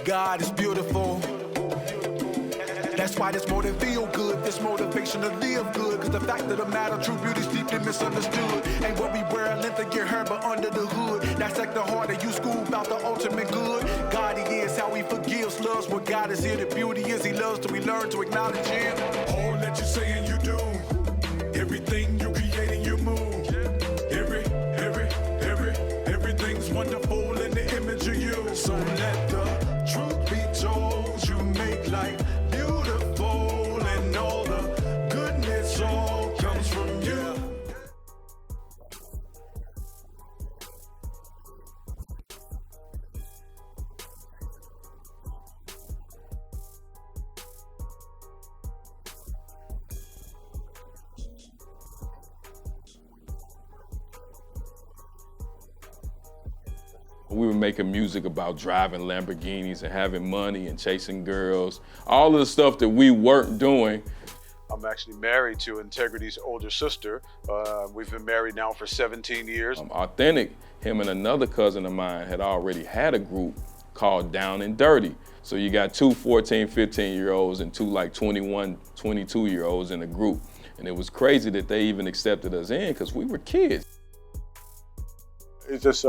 God is beautiful. That's why this more than feel good, this motivation to live good. Cause the fact of the matter, true beauty's deeply misunderstood. Ain't what we wear a length to get hurt, but under the hood. That's like the heart of you school about the ultimate good. God he is, how he forgives, loves what God is here. The beauty is he loves till we learn to acknowledge him. All that you say and you do, everything you create and you move. Everything's wonderful in the image of you. So let the truth be told, you make life beautiful, and all the goodness all comes from you. We were making music about driving Lamborghinis and having money and chasing girls, all of the stuff that we weren't doing. I'm actually married to Integrity's older sister. We've been married now for 17 years. Authentic, him and another cousin of mine had already had a group called Down and Dirty. So you got two 14, 15-year-olds and two like 21, 22-year-olds in the group. And it was crazy that they even accepted us in because we were kids. It's just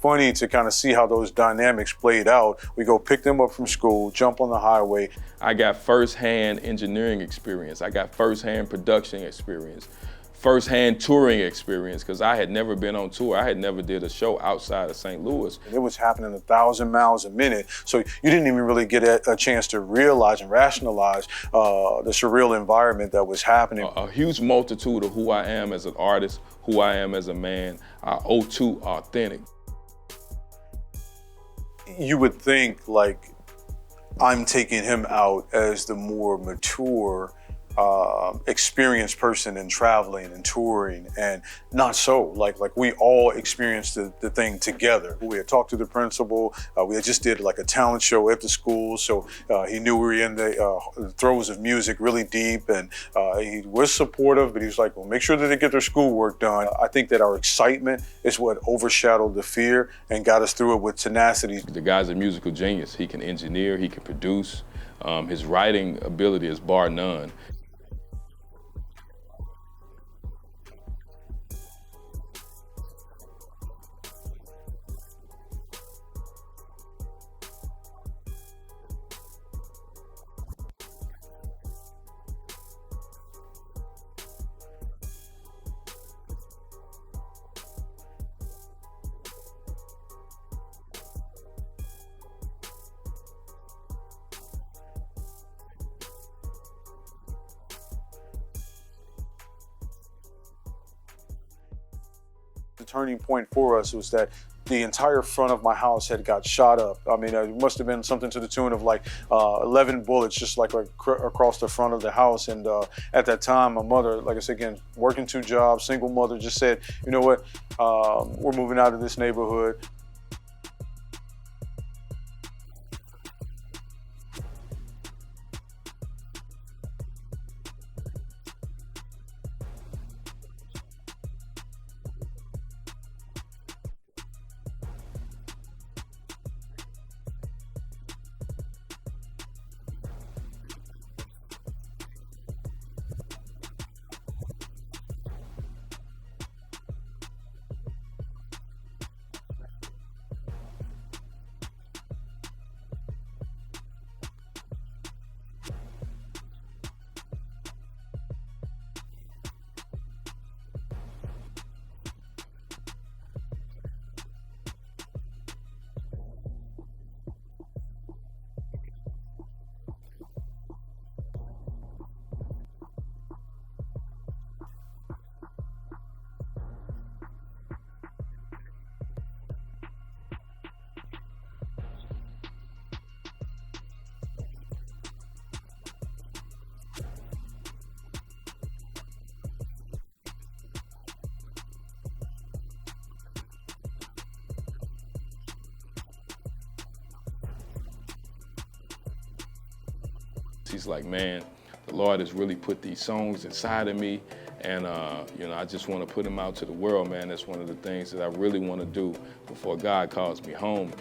funny to kind of see how those dynamics played out. We go pick them up from school, jump on the highway. I got firsthand engineering experience. I got firsthand production experience, firsthand touring experience, because I had never been on tour. I had never did a show outside of St. Louis. It was happening 1,000 miles a minute, so you didn't even really get a chance to realize and rationalize the surreal environment that was happening. A huge multitude of who I am as an artist, who I am as a man, I owe to Authentic. You would think like I'm taking him out as the more mature, experienced person in traveling and touring, and not so. Like we all experienced the thing together. We had talked to the principal. We had just did like a talent show at the school, so he knew we were in the throes of music really deep, and he was supportive, but he was like, well, make sure that they get their schoolwork done. I think that our excitement is what overshadowed the fear and got us through it with tenacity. The guy's a musical genius. He can engineer, he can produce. His writing ability is bar none. The turning point for us was that the entire front of my house had got shot up. I mean, it must have been something to the tune of like 11 bullets just like across the front of the house. And at that time, my mother, like I said again, working 2 jobs, single mother, just said, you know what, we're moving out of this neighborhood. He's like, man, the Lord has really put these songs inside of me, and you know, I just want to put them out to the world, man. That's one of the things that I really want to do before God calls me home.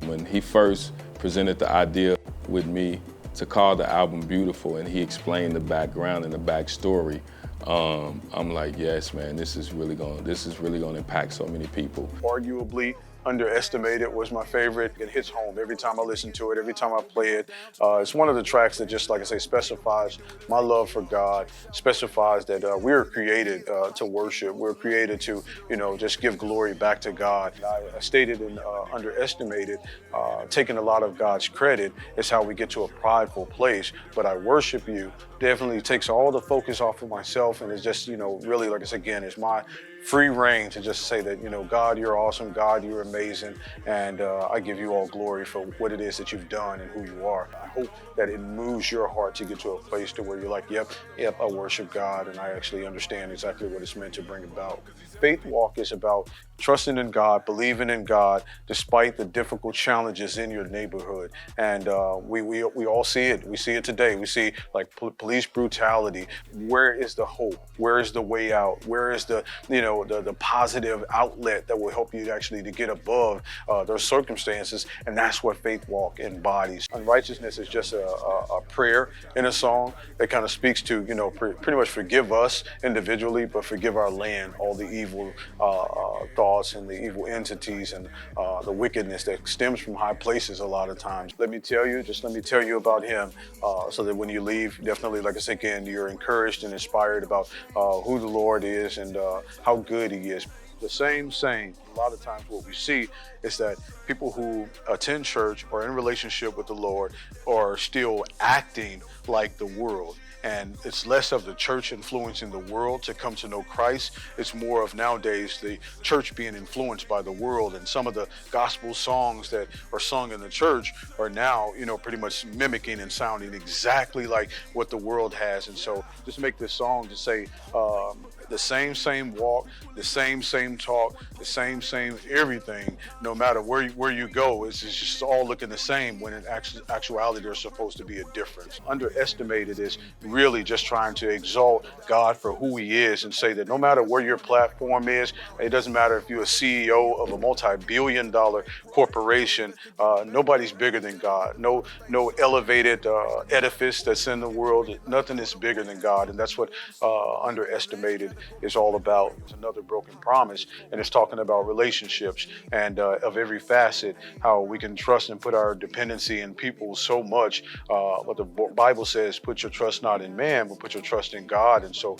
When he first presented the idea with me to call the album Beautiful, and he explained the background and the backstory, I'm like, yes, man, this is really gonna impact so many people. Arguably, Underestimated was my favorite. It hits home every time I listen to it, every time I play it. It's one of the tracks that just, like I say, specifies my love for God, specifies that we were created to worship. We're created to, just give glory back to God. I stated in Underestimated, taking a lot of God's credit is how we get to a prideful place, but I worship you definitely takes all the focus off of myself, and it's just, really, like I said, again, it's my free reign to just say that, God, you're awesome, God, you're amazing, and I give you all glory for what it is that you've done and who you are. I hope that it moves your heart to get to a place to where you're like, yep, I worship God, and I actually understand exactly what it's meant to bring about. Faith Walk is about trusting in God, believing in God, despite the difficult challenges in your neighborhood. And we all see it. We see it today. We see like police brutality. Where is the hope? Where is the way out? Where is the positive outlet that will help you actually to get above those circumstances? And that's what Faith Walk embodies. Unrighteousness is just a prayer in a song that kind of speaks to, pretty much forgive us individually, but forgive our land, all the evil thoughts and the evil entities and the wickedness that stems from high places a lot of times. Let me tell you about him so that when you leave, definitely, like I said again, you're encouraged and inspired about who the Lord is and how good he is. The same. A lot of times what we see is that people who attend church or in relationship with the Lord are still acting like the world. And it's less of the church influencing the world to come to know Christ. It's more of nowadays the church being influenced by the world. And some of the gospel songs that are sung in the church are now, pretty much mimicking and sounding exactly like what the world has. And so just make this song to say the same walk, the same talk, the same everything. No matter where you go, it's just all looking the same when in actuality there's supposed to be a difference. Underestimated is really just trying to exalt God for who he is and say that no matter where your platform is, it doesn't matter if you're a CEO of a multi-billion-dollar corporation, nobody's bigger than God. No elevated edifice that's in the world, nothing is bigger than God. And that's what Underestimated is all about. It's another broken promise, and it's talking about relationships and of every facet, how we can trust and put our dependency in people so much. What the Bible says, put your trust not in man, but put your trust in God. And so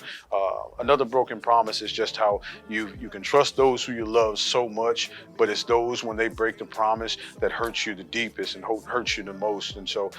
another broken promise is just how you can trust those who you love so much, but it's those when they break the promise that hurts you the deepest and hurts you the most. And so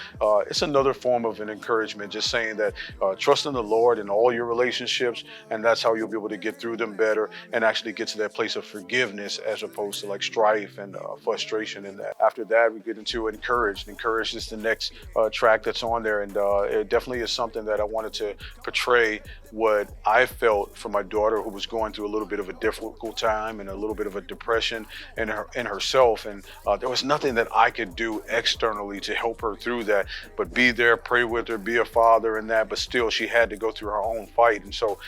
it's another form of an encouragement, just saying that trust in the Lord in all your relationships, and that's how you'll be able to get through them better and actually get to that place of forgiveness as opposed to like strife and frustration in that. After that, we get into Encouraged. Encouraged is the next track that's on there, and it definitely is something that I wanted to portray what I felt for my daughter, who was going through a little bit of a difficult time and a little bit of a depression in herself. And there was nothing that I could do externally to help her through that, but be there, pray with her, be a father in that, but still she had to go through her own fight. And so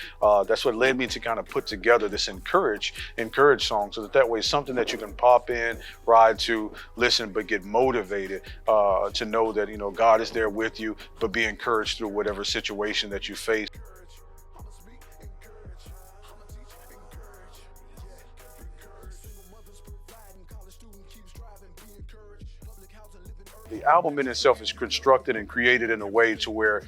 that's what led me to kind of put together this Encourage song, so that way it's something that you can pop in, ride to, listen, but get motivated to know that, God is there with you, but be encouraged through whatever situation that you face. The album in itself is constructed and created in a way to where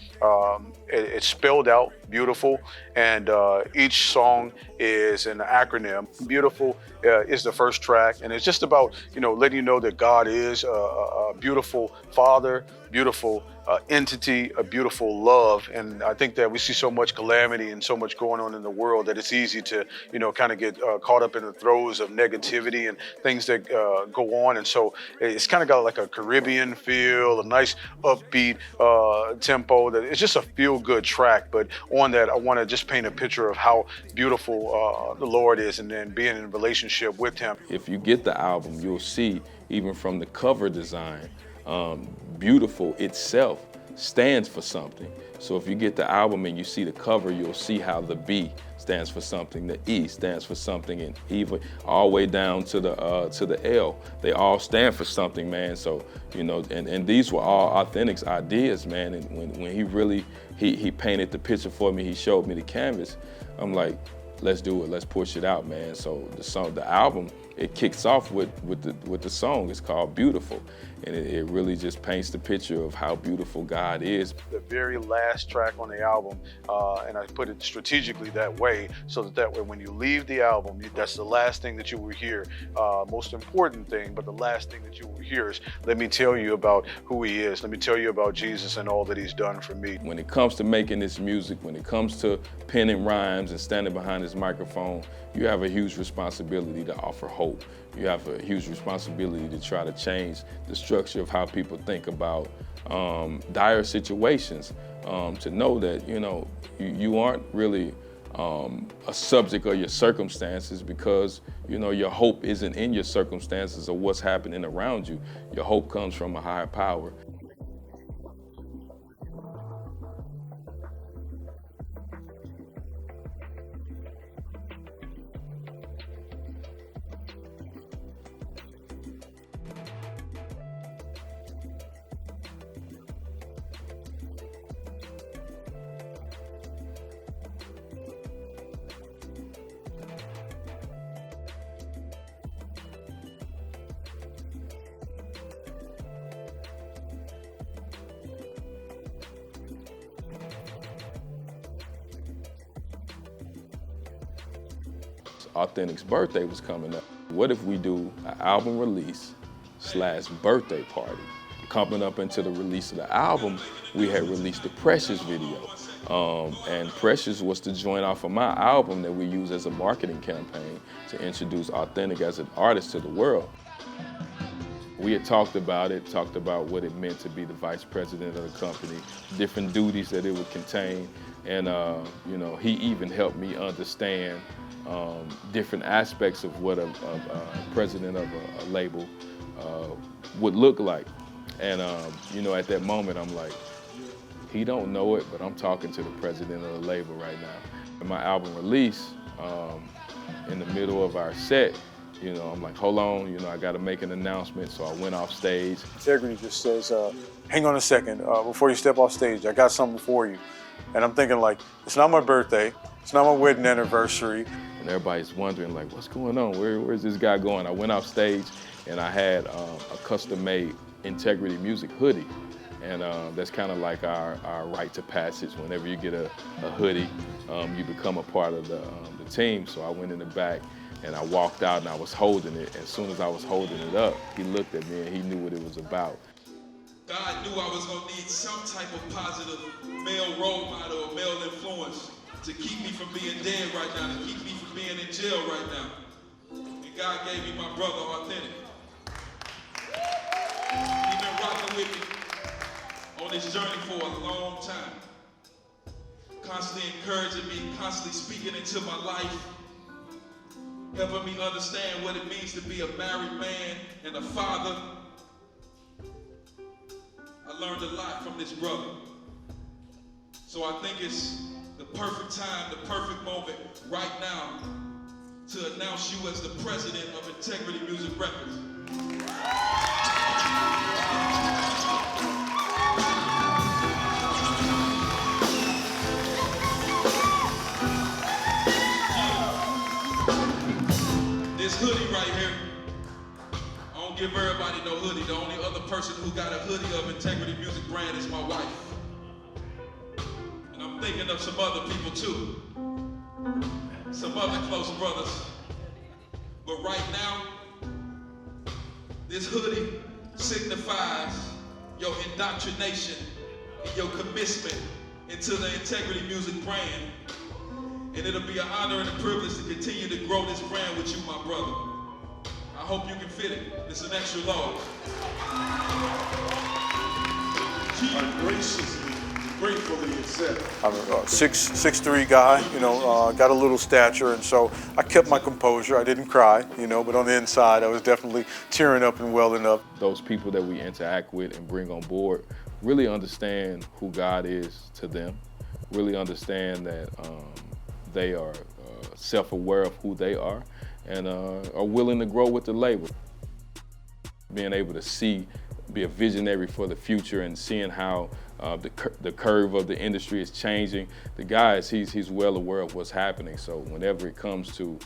it's spelled out beautiful, and each song is an acronym. Beautiful is the first track, and it's just about letting you know that God is a beautiful Father, beautiful entity, a beautiful love. And I think that we see so much calamity and so much going on in the world that it's easy to kind of get caught up in the throes of negativity and things that go on. And so it's kind of got like a Caribbean feel, a nice upbeat tempo. That it's just a feel-good track. But on that, I want to just paint a picture of how beautiful the Lord is, and then being in a relationship with him. If you get the album, you'll see, even from the cover design, Beautiful itself stands for something. So if you get the album and you see the cover, you'll see how the B stands for something, the E stands for something, and even all the way down to the L. They all stand for something, man. So, you know, and these were all Authentic's ideas, man. And when he really, he painted the picture for me, he showed me the canvas, I'm like, let's do it, let's push it out, man. So the album, it kicks off with the song. It's called Beautiful. And it really just paints the picture of how beautiful God is. The very last track on the album, and I put it strategically that way, so that way when you leave the album, that's the last thing that you will hear. Most important thing, but the last thing that you will hear is, let me tell you about who he is. Let me tell you about Jesus and all that he's done for me. When it comes to making this music, when it comes to penning rhymes and standing behind this microphone, you have a huge responsibility to offer hope. You have a huge responsibility to try to change the structure of how people think about dire situations, to know that, you know, you aren't really a subject of your circumstances, because, you know, your hope isn't in your circumstances or what's happening around you. Your hope comes from a higher power. Authentic's birthday was coming up. What if we do an album release / birthday party? Coming up into the release of the album, we had released the Precious video. And Precious was the joint off of my album that we used as a marketing campaign to introduce Authentic as an artist to the world. We had talked about what it meant to be the vice president of the company, different duties that it would contain. And you know, he even helped me understand different aspects of what a president of a label would look like. And you know, at that moment, I'm like, he don't know it, but I'm talking to the president of the label right now. And my album release, in the middle of our set, you know, I'm like, hold on, you know, I got to make an announcement. So I went off stage. Ntegrity just says, hang on a second, before you step off stage, I got something for you. And I'm thinking, like, it's not my birthday, it's not my wedding anniversary. And everybody's wondering, like, what's going on? Where's this guy going? I went off stage and I had a custom-made Ntegrity Music hoodie. And that's kind of like our rite to passage. Whenever you get a hoodie, you become a part of the team. So I went in the back and I walked out and I was holding it. As soon as I was holding it up, he looked at me and he knew what it was about. God knew I was gonna need some type of positive male role model or male influence to keep me from being dead right now, to keep me from being in jail right now. And God gave me my brother, Authentic. He's been rocking with me on this journey for a long time. Constantly encouraging me, constantly speaking into my life, helping me understand what it means to be a married man and a father. I learned a lot from this brother. So I think it's the perfect time, the perfect moment right now to announce you as the president of Ntegrity Music Records. This hoodie right here, I don't give everybody no hoodie. The only other person who got a hoodie of Ntegrity Music brand is my wife. And I'm thinking of some other people too. Some other close brothers. But right now, this hoodie signifies your indoctrination and your commitment into the Ntegrity Music brand. And it'll be an honor and a privilege to continue to grow this brand with you, my brother. I hope you can fit it. It's an extra large. I graciously, gratefully accept. I'm a 6'3" guy, you know, got a little stature, and so I kept my composure. I didn't cry, you know, but on the inside, I was definitely tearing up and welling up. Those people that we interact with and bring on board really understand who God is to them, really understand that they are self-aware of who they are and are willing to grow with the label. Being able to see, be a visionary for the future and seeing how the curve of the industry is changing. The guy, he's well aware of what's happening. So whenever it comes to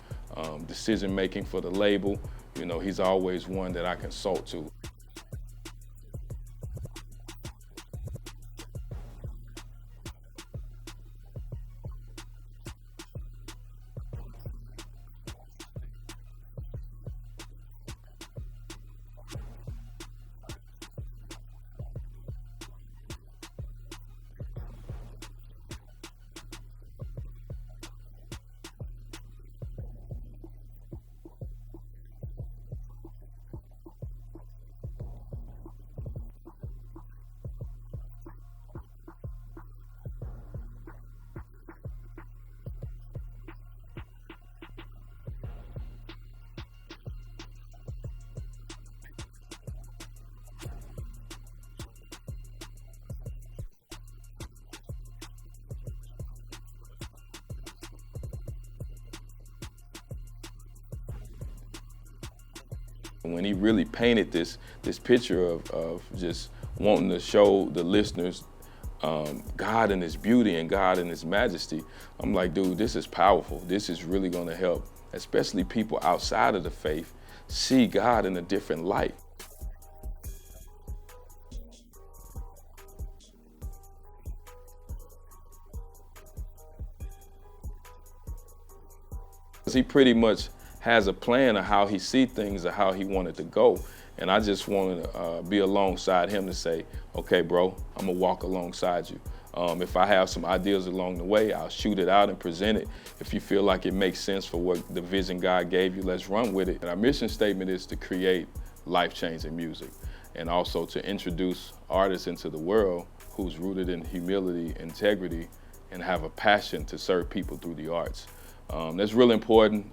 decision making for the label, you know, he's always one that I consult to. When he really painted this picture of just wanting to show the listeners God in His beauty and God in His majesty, I'm like, dude, this is powerful. This is really going to help, especially people outside of the faith, see God in a different light. He pretty much has a plan of how he see things or how he wanted to go. And I just wanted to be alongside him to say, okay, bro, I'm gonna walk alongside you. If I have some ideas along the way, I'll shoot it out and present it. If you feel like it makes sense for what the vision God gave you, let's run with it. And our mission statement is to create life-changing music and also to introduce artists into the world who's rooted in humility, integrity, and have a passion to serve people through the arts. That's really important.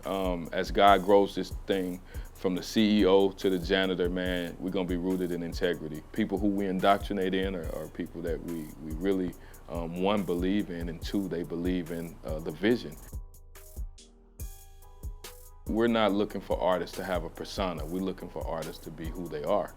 As God grows this thing from the CEO to the janitor, man, we're gonna be rooted in integrity. People who we indoctrinate in are people that we really, one, believe in, and two, they believe in the vision. We're not looking for artists to have a persona. We're looking for artists to be who they are.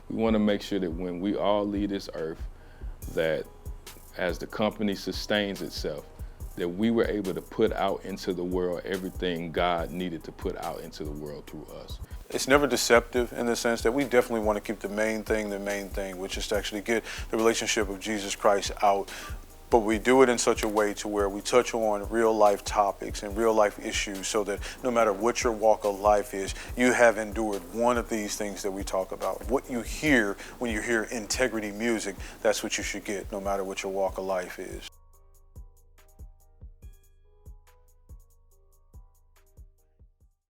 We want to make sure that when we all leave this earth, that as the company sustains itself, that we were able to put out into the world everything God needed to put out into the world through us. It's never deceptive in the sense that we definitely want to keep the main thing, which is to actually get the relationship of Jesus Christ out. But we do it in such a way to where we touch on real life topics and real life issues so that no matter what your walk of life is, you have endured one of these things that we talk about. What you hear when you hear Ntegrity Music, that's what you should get no matter what your walk of life is.